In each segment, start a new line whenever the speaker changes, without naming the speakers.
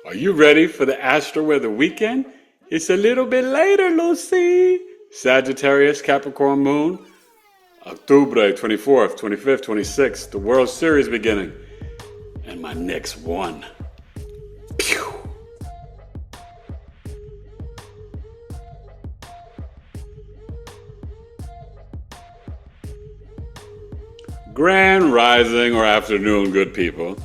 Are you ready for the Astro-Weather Weekend? It's a little bit later, Lucy. Sagittarius Capricorn Moon, October 24th, 25th, 26th, the World Series beginning. And my next one. Pew! Grand rising or afternoon, good people.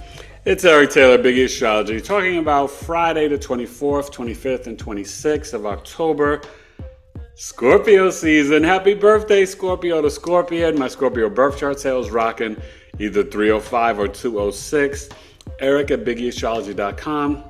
It's Eric Taylor, BigEAstro Astrology, talking about Friday the 24th, 25th, and 26th of October, Scorpio season. Happy birthday, Scorpio to Scorpion. My Scorpio birth chart sales rocking either 305 or 206. Eric at BigEAstrology.com.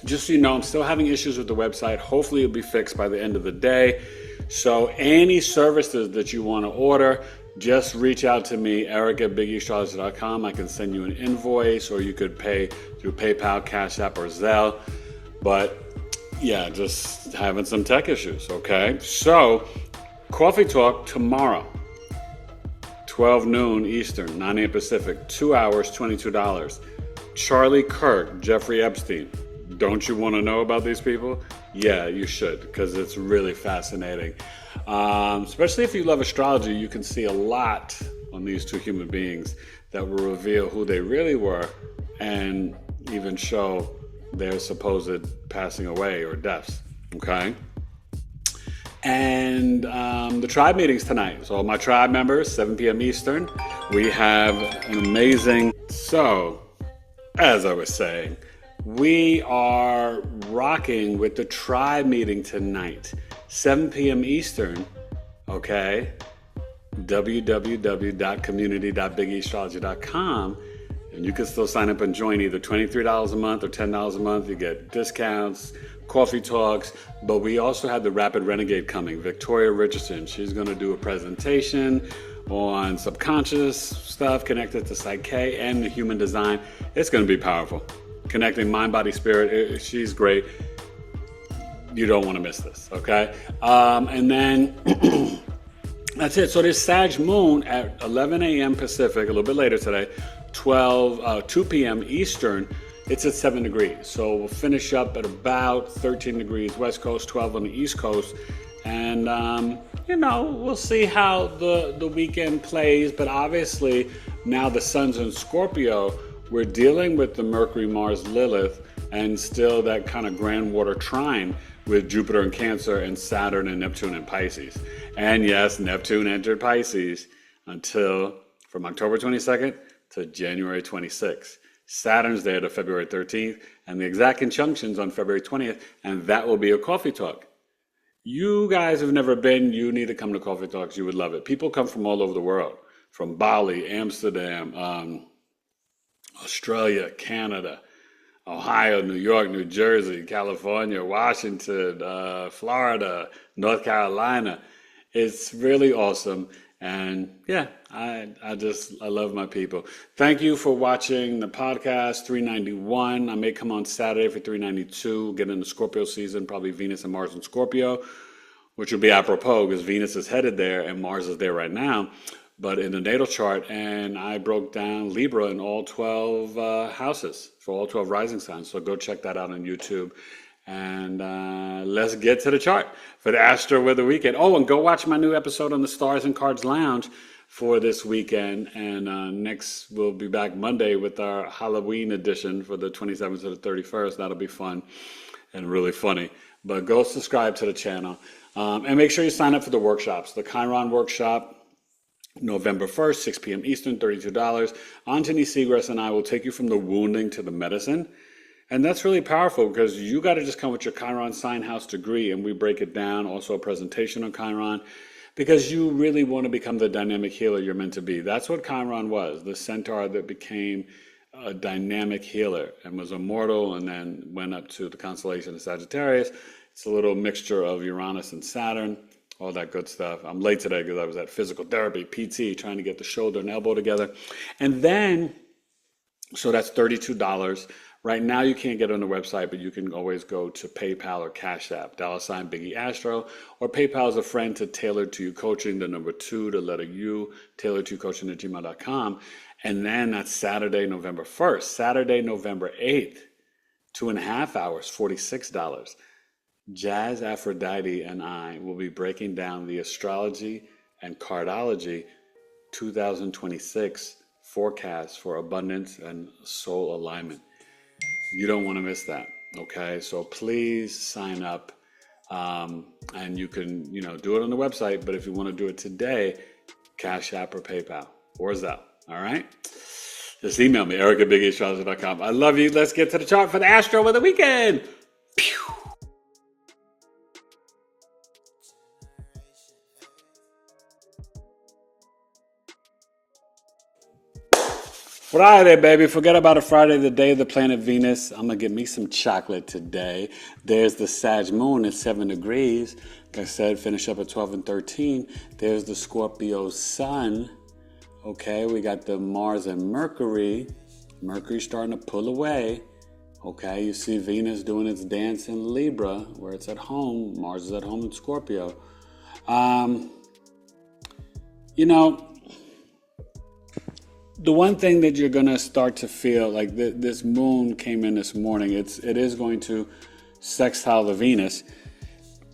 Just so you know, I'm still having issues with the website. Hopefully it'll be fixed by the end of the day. So any services that you want to order, just reach out to me, Eric at BigEastrology.com. I can send you an invoice, or you could pay through PayPal, Cash App, or Zelle. But yeah, just having some tech issues, okay? So, coffee talk tomorrow, 12 noon Eastern, 9 a.m. Pacific, 2 hours, $22. Charlie Kirk, Jeffrey Epstein. Don't you want to know about these people? Yeah, you should, because it's really fascinating. Especially if you love astrology, you can see a lot on these two human beings that will reveal who they really were and even show their supposed passing away or deaths, okay? And the tribe meetings tonight. So all my tribe members, 7 p.m. Eastern, we have an amazing... So, as I was saying, we are rocking with the tribe meeting tonight, 7 p.m. Eastern, okay? www.community.bigeastrology.com, and you can still sign up and join either $23 a month or $10 a month. You get discounts, coffee talks, but we also have the Rapid Renegade coming, Victoria Richardson. She's going to do a presentation on subconscious stuff connected to Psyche and the human design. It's going to be powerful. Connecting mind, body, spirit. She's great. You don't want to miss this, okay? And then that's it. So this Sag Moon at 11 a.m. Pacific, a little bit later today, 2 p.m. Eastern, it's at 7 degrees. So we'll finish up at about 13 degrees West Coast, 12 on the East Coast. And, we'll see how the weekend plays. But obviously, now the sun's in Scorpio, we're dealing with the Mercury, Mars, Lilith, and still that kind of grand water trine with Jupiter in Cancer and Saturn and Neptune in Pisces. And yes, Neptune entered Pisces from October 22nd to January 26th. Saturn's there to February 13th, and the exact conjunctions on February 20th, and that will be a coffee talk. You guys have never been, you need to come to coffee talks. You would love it. People come from all over the world, from Bali, Amsterdam, Australia, Canada, Ohio, New York, New Jersey, California, Washington, Florida, North Carolina. It's really awesome. And yeah, I love my people. Thank you for watching the podcast 391. I may come on Saturday for 392, get into Scorpio season, probably Venus and Mars in Scorpio, which will be apropos because Venus is headed there and Mars is there right now. But in the natal chart, and I broke down Libra in all 12 houses for all 12 rising signs. So go check that out on YouTube. And let's get to the chart for the Astro-Weather Weekend. Oh, and go watch my new episode on the Stars and Cards Lounge for this weekend. And next, we'll be back Monday with our Halloween edition for the 27th to the 31st. That'll be fun and really funny. But go subscribe to the channel. And make sure you sign up for the workshops. The Chiron workshop, November 1st, 6 p.m. Eastern, $32. Antony Seagrass and I will take you from the wounding to the medicine. And that's really powerful because you got to just come with your Chiron sign house degree and we break it down. Also a presentation on Chiron because you really want to become the dynamic healer you're meant to be. That's what Chiron was, the centaur that became a dynamic healer and was immortal and then went up to the constellation of Sagittarius. It's a little mixture of Uranus and Saturn. All that good stuff. I'm late today because I was at physical therapy, PT, trying to get the shoulder and elbow together. And then, so that's $32. Right now you can't get on the website, but you can always go to PayPal or Cash App, $BigEAstro, or PayPal is a friend to Tailored to You Coaching, the number 2, the letter U, tailoredtoyoucoaching@gmail.com. And then that's Saturday, November 1st. Saturday, November 8th 2.5 hours, $46. Jazz Aphrodite and I will be breaking down the astrology and cardology 2026 forecast for abundance and soul alignment. You don't want to miss that. Okay, so please sign up, and you can, do it on the website. But if you want to do it today, Cash App or PayPal or Zelle. All right, just email me, eric@BigEAstrology.com. I love you. Let's get to the chart for the Astro-Weather Weekend. Pew. Friday, baby. Forget about a Friday, the day of the planet Venus. I'm going to get me some chocolate today. There's the Sag Moon at 7 degrees. Like I said, finish up at 12 and 13. There's the Scorpio Sun. Okay, we got the Mars and Mercury. Mercury's starting to pull away. Okay, you see Venus doing its dance in Libra, where it's at home. Mars is at home in Scorpio. The one thing that you're going to start to feel, like this moon came in this morning, it is going to sextile the Venus,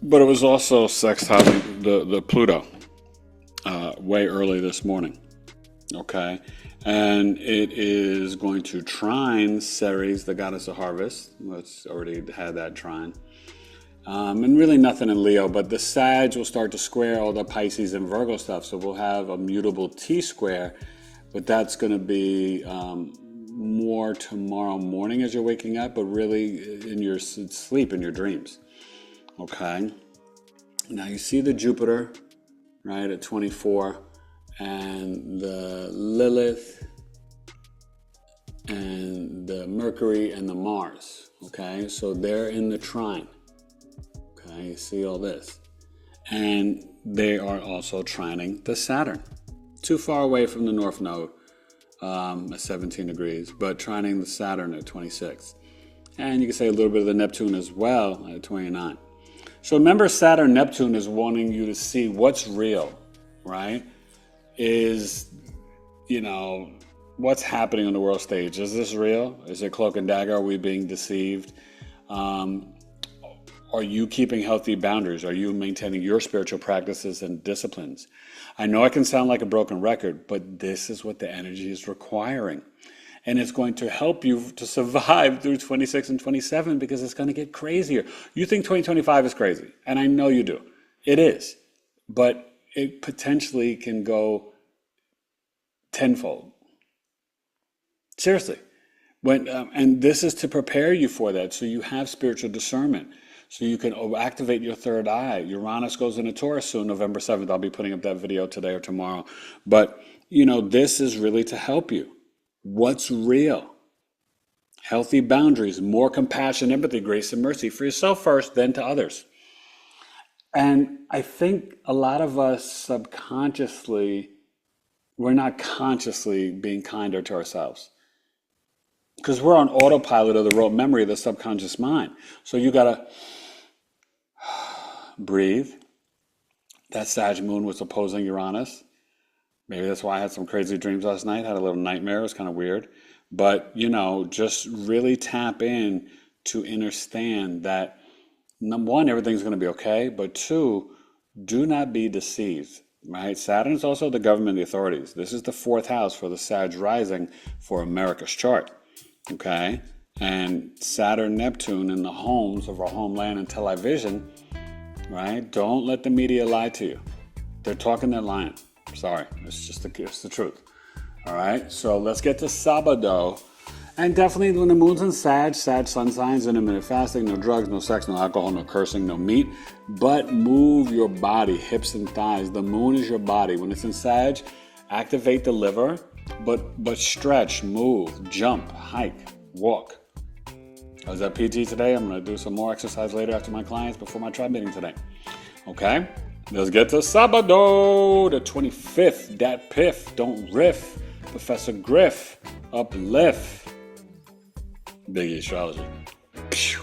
but it was also sextiling the Pluto way early this morning, okay? And it is going to trine Ceres, the goddess of harvest. It's already had that trine. And really nothing in Leo, but the Sag will start to square all the Pisces and Virgo stuff, so we'll have a mutable T-square. But that's going to be more tomorrow morning as you're waking up, but really in your sleep, in your dreams. Okay? Now you see the Jupiter, right, at 24, and the Lilith, and the Mercury, and the Mars. Okay? So they're in the trine. Okay? You see all this. And they are also trining the Saturn. Too far away from the North Node at 17 degrees, but trining the Saturn at 26. And you can say a little bit of the Neptune as well at 29. So remember, Saturn, Neptune is wanting you to see what's real, right? Is, what's happening on the world stage. Is this real? Is it cloak and dagger? Are we being deceived? Are you keeping healthy boundaries? Are you maintaining your spiritual practices and disciplines? I know I can sound like a broken record, but this is what the energy is requiring. And it's going to help you to survive through 26 and 27 because it's going to get crazier. You think 2025 is crazy, and I know you do. It is. But it potentially can go tenfold. Seriously. And this is to prepare you for that, so you have spiritual discernment. So you can activate your third eye. Uranus goes into Taurus soon, November 7th. I'll be putting up that video today or tomorrow. But, this is really to help you. What's real? Healthy boundaries, more compassion, empathy, grace, and mercy for yourself first, then to others. And I think a lot of us subconsciously, we're not consciously being kinder to ourselves. Because we're on autopilot of the rote memory of the subconscious mind. So you got to breathe. That Sag Moon was opposing Uranus. Maybe that's why I had some crazy dreams last night. Had a little nightmare. It was kind of weird. But, just really tap in to understand that, number one, everything's going to be okay. But two, do not be deceived. Right? Saturn is also the government, the authorities. This is the fourth house for the Sag rising for America's chart. Okay? And Saturn, Neptune in the homes of our homeland and television, right? Don't let the media lie to you. They're talking, they're lying. Sorry, it's the truth. All right, so let's get to Sabado. And definitely when the moon's in Sag sun signs, intermittent fasting, no drugs, no sex, no alcohol, no cursing, no meat. But move your body, hips and thighs. The moon is your body. When it's in Sag, activate the liver, but stretch, move, jump, hike, walk. I was at PT today. I'm going to do some more exercise later after my clients before my tribe meeting today. Okay? Let's get to Sabado, the 25th. Dat piff, don't riff. Professor Griff, uplift. Big Astrology. Pew.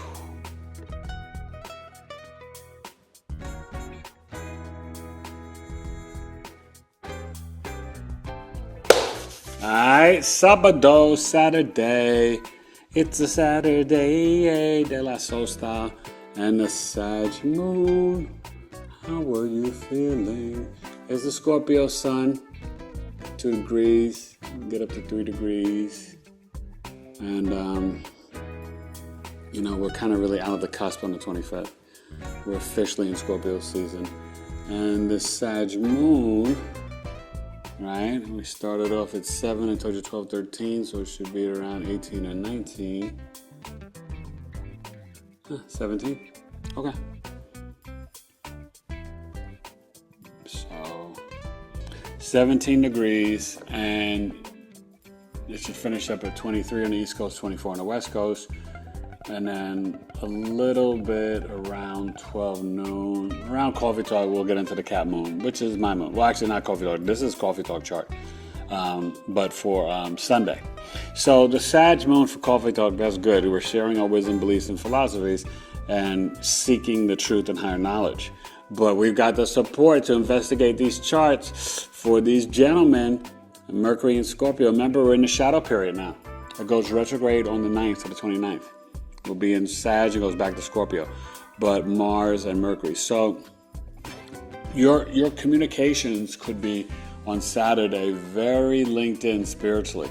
All right, Sabado, Saturday. It's a Saturday de la Sosta and the Sag Moon. How were you feeling? It's the Scorpio Sun, 2 degrees, get up to 3 degrees. And, we're kind of really out of the cusp on the 25th. We're officially in Scorpio season. And the Sag Moon, right? We started off at 7, I told you 12, 13, so it should be around 18 or 19. 17? Okay. So, 17 degrees, and it should finish up at 23 on the East Coast, 24 on the West Coast, and then a little bit around 12 noon. Around Coffee Talk, we'll get into the Cat Moon, which is my moon. Well, actually, not Coffee Talk. This is Coffee Talk chart, but for Sunday. So the Sag Moon for Coffee Talk, that's good. We're sharing our wisdom, beliefs, and philosophies and seeking the truth and higher knowledge. But we've got the support to investigate these charts for these gentlemen, Mercury and Scorpio. Remember, we're in the shadow period now. It goes retrograde on the 9th to the 29th. We'll be in Sag, it goes back to Scorpio. But Mars and Mercury. So your communications could be on Saturday very linked in spiritually.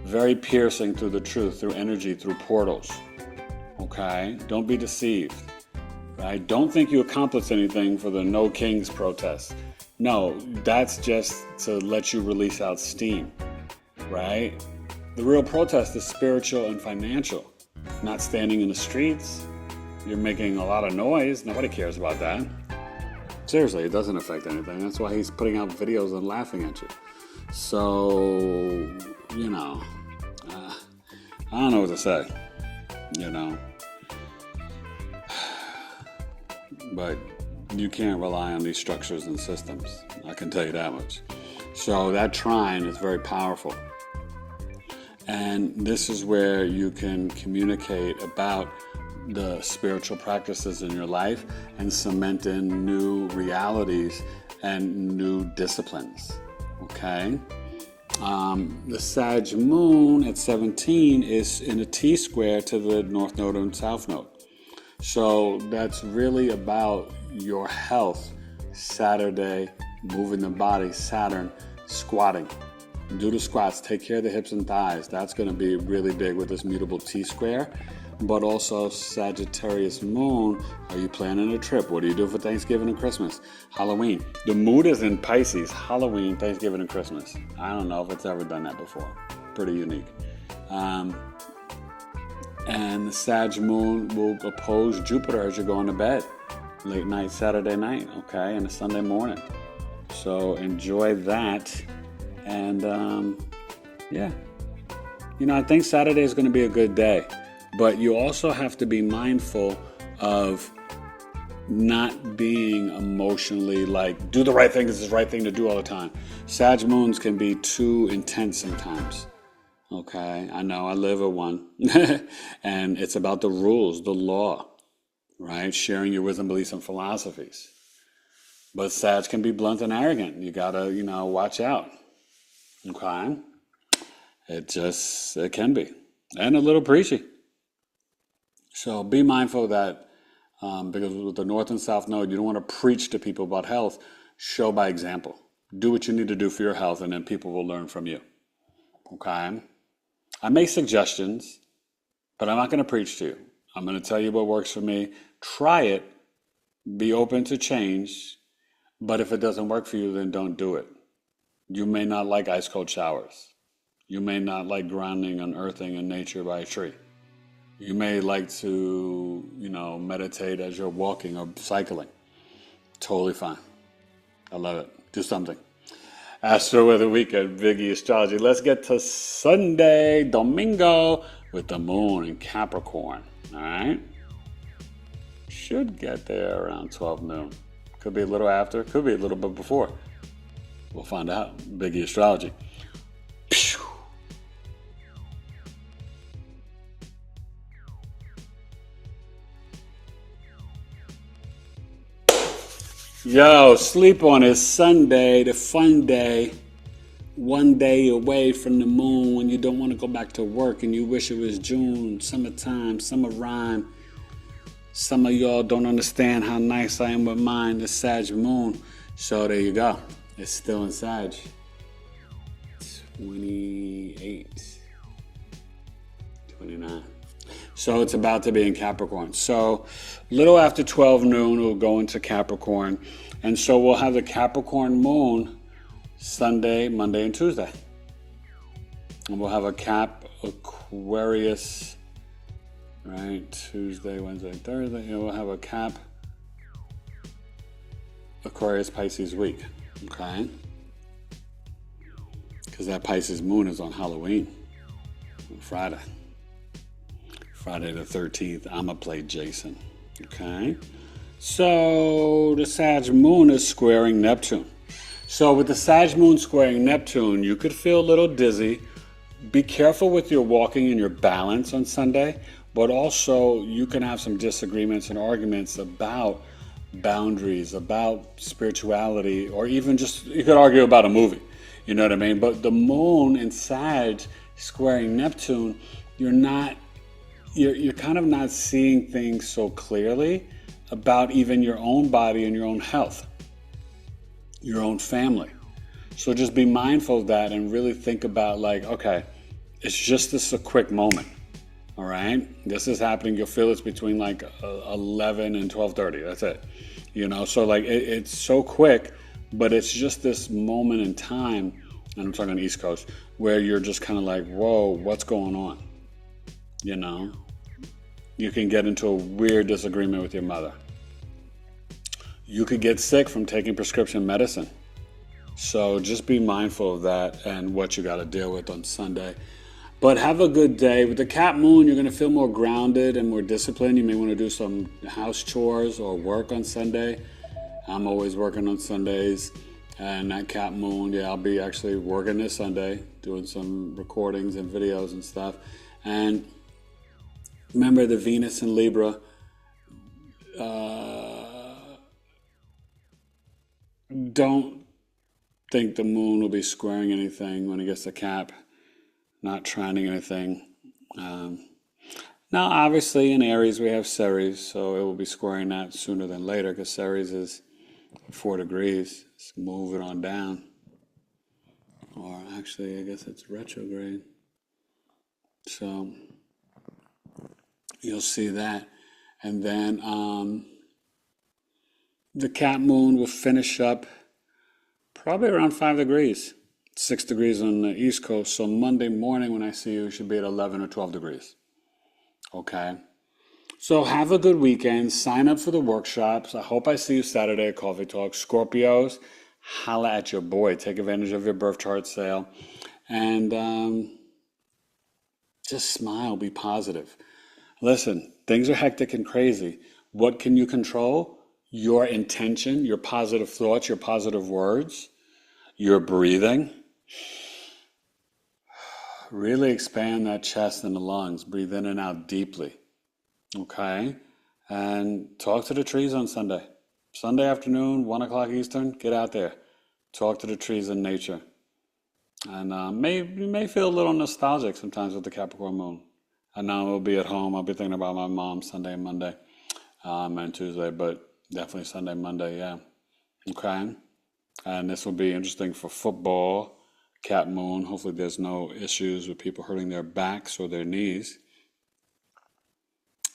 Very piercing through the truth, through energy, through portals. Okay? Don't be deceived. Right? Don't think you accomplished anything for the No Kings protest. No, that's just to let you release out steam. Right? The real protest is spiritual and financial. Not standing in the streets. You're making a lot of noise. Nobody cares about that. Seriously, it doesn't affect anything. That's why he's putting out videos and laughing at you. So, I don't know what to say, But you can't rely on these structures and systems. I can tell you that much. So that trine is very powerful. And this is where you can communicate about the spiritual practices in your life and cement in new realities and new disciplines. Okay? The Sag Moon at 17 is in a T-square to the North Node and South Node. So that's really about your health. Saturday, moving the body, Saturn, squatting. Do the squats, take care of the hips and thighs. That's going to be really big with this mutable T-square. But also Sagittarius Moon, are you planning a trip? What do you do for Thanksgiving and Christmas? Halloween. The mood is in Pisces, Halloween, Thanksgiving, and Christmas. I don't know if it's ever done that before. Pretty unique. And the Sag Moon will oppose Jupiter as you're going to bed. Late night, Saturday night, okay, and a Sunday morning. So enjoy that. And, I think Saturday is going to be a good day. But you also have to be mindful of not being emotionally do the right thing, this is the right thing to do all the time. Sag Moons can be too intense sometimes. Okay, I know, I live at one. And it's about the rules, the law, right? Sharing your wisdom, beliefs, and philosophies. But Sag can be blunt and arrogant. You gotta, watch out. Okay? It can be. And a little preachy. So be mindful of that, because with the North and South Node, you don't want to preach to people about health. Show by example. Do what you need to do for your health, and then people will learn from you. Okay? I make suggestions, but I'm not going to preach to you. I'm going to tell you what works for me. Try it. Be open to change. But if it doesn't work for you, then don't do it. You may not like ice cold showers. You may not like grounding and earthing in nature by a tree. You may like to, meditate as you're walking or cycling. Totally fine. I love it. Do something. Astro-Weather Weekend, BigE Astrology. Let's get to Sunday, Domingo, with the moon in Capricorn. All right? Should get there around 12 noon. Could be a little after. Could be a little bit before. We'll find out. BigE Astrology. Yo, sleep on it. Sunday, the fun day. one day away from the moon when you don't want to go back to work and you wish it was June, summertime, summer rhyme. Some of y'all don't understand how nice I am with mine, the Sag moon. So there you go. It's still in Sag. 28, 29. So it's about to be in Capricorn. So a little after 12 noon, we'll go into Capricorn. And so we'll have the Capricorn moon Sunday, Monday, and Tuesday. And we'll have a Cap Aquarius, right? Tuesday, Wednesday, Thursday. And we'll have a Cap Aquarius Pisces week, okay? Because that Pisces moon is on Halloween, on Friday. Friday the 13th, I'm going to play Jason, okay? So the Sag moon is squaring Neptune. So with the Sag moon squaring Neptune, you could feel a little dizzy. Be careful with your walking and your balance on Sunday, but also you can have some disagreements and arguments about boundaries, about spirituality, or even just, you could argue about a movie, you know what I mean? But the moon in Sag squaring Neptune, you're kind of not seeing things so clearly about even your own body and your own health, your own family. So just be mindful of that and really think about like, okay, it's just this a quick moment, all right? This is happening, you'll feel it's between like 11 and 12:30, that's it. You know, so like it's so quick, but it's just this moment in time, and I'm talking on the East Coast, where you're just kind of like, whoa, what's going on? You know, you can get into a weird disagreement with your mother. You could get sick from taking prescription medicine. So just be mindful of that and what you got to deal with on Sunday. But have a good day. With the Cap moon, you're going to feel more grounded and more disciplined. You may want to do some house chores or work on Sunday. I'm always working on Sundays. And that Cap moon, yeah, I'll be actually working this Sunday, doing some recordings and videos and stuff. And remember the Venus in Libra, don't think the moon will be squaring anything when it gets to Cap, not trining anything. Now, obviously, in Aries, we have Ceres, so it will be squaring that sooner than later because Ceres is 4 degrees. Let's move it on down. Or actually, I guess it's retrograde. So you'll see that. And then the Cap moon will finish up probably around 5 degrees, 6 degrees on the East Coast. So Monday morning when I see you, should be at 11 or 12 degrees. Okay. So have a good weekend. Sign up for the workshops. I hope I see you Saturday at Coffee Talk. Scorpios, holla at your boy. Take advantage of your birth chart sale. And just smile. Be positive. Listen, things are hectic and crazy. What can you control? Your intention, your positive thoughts, your positive words, your breathing. Really expand that chest and the lungs. Breathe in and out deeply. Okay? And talk to the trees on Sunday. Sunday afternoon, 1 o'clock Eastern, get out there. Talk to the trees in nature. And you may feel a little nostalgic sometimes with the Capricorn moon. I know I'll be at home. I'll be thinking about my mom Sunday and Monday and Tuesday, but definitely Sunday, Monday, yeah. Okay? And this will be interesting for football. Cap moon. Hopefully there's no issues with people hurting their backs or their knees.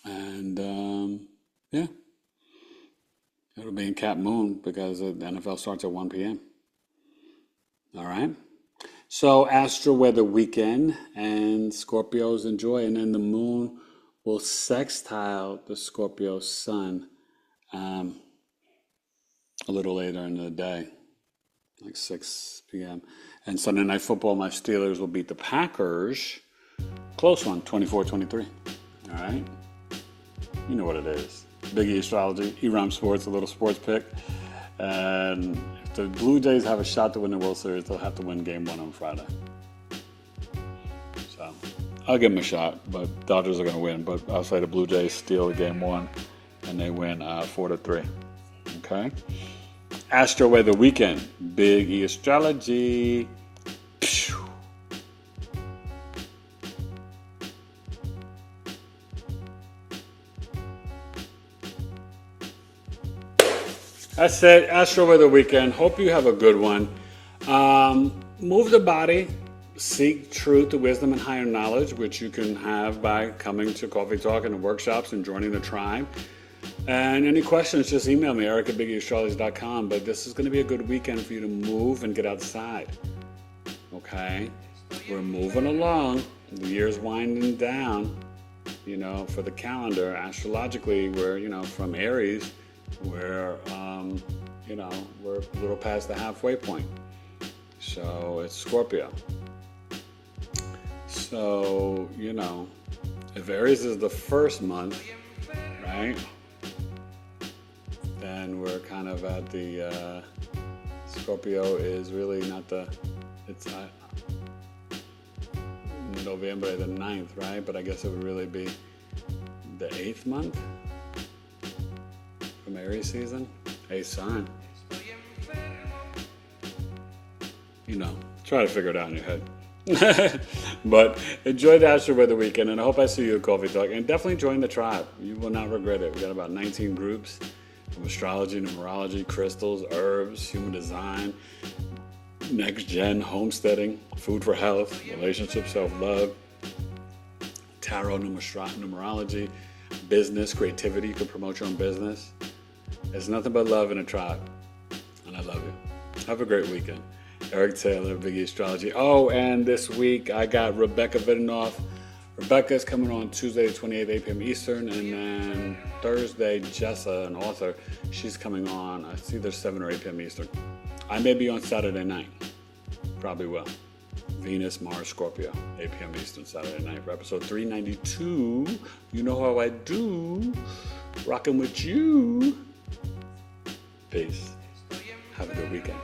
And yeah, it'll be in Cap moon because the NFL starts at 1 p.m. All right. So Astro-Weather Weekend and Scorpios enjoy. And then the moon will sextile the Scorpio sun a little later in the day, like 6 p.m. And Sunday Night Football, my Steelers will beat the Packers. Close one, 24-23. All right? You know what it is. BigEAstro Astrology, E Sports, a little sports pick. And if the Blue Jays have a shot to win the World Series, they'll have to win Game 1 on Friday. So I'll give them a shot, but Dodgers are going to win. But I'll say the Blue Jays steal Game 1, and they win 4-3. Okay? Astro-Weather Weekend, BigEAstrology. That's it. Astro-Weather Weekend. Hope you have a good one. Move the body. Seek truth, wisdom, and higher knowledge, which you can have by coming to Coffee Talk and the workshops and joining the tribe. And any questions, just email me, eric@BigEAstrology.com. But this is going to be a good weekend for you to move and get outside. Okay? We're moving along. The year's winding down, for the calendar. Astrologically, we're, from Aries, we're a little past the halfway point. So it's Scorpio. So, if Aries is the first month, right, then we're kind of at the, Scorpio is really not it's November the 9th, right? But I guess it would really be the 8th month from Aries season, 8th sign. Try to figure it out in your head. But enjoy the Astro-Weather Weekend, and I hope I see you at Coffee Talk. And definitely join the tribe. You will not regret it. We got about 19 groups from astrology, numerology, crystals, herbs, human design, next gen, homesteading, food for health, relationships, self-love, tarot, numerology, business, creativity. You can promote your own business. There's nothing but love in a tribe. And I love you. Have a great weekend. Eric Taylor, Big E Astrology. Oh, and this week I got Rebecca Vidanoff. Rebecca's coming on Tuesday the 28th, 8 p.m. Eastern. And then Thursday, Jessa, an author, she's coming on, it's either 7 or 8 p.m. Eastern. I may be on Saturday night. Probably will. Venus, Mars, Scorpio, 8 p.m. Eastern, Saturday night for episode 392. You know how I do. Rocking with you. Peace. Have a good weekend.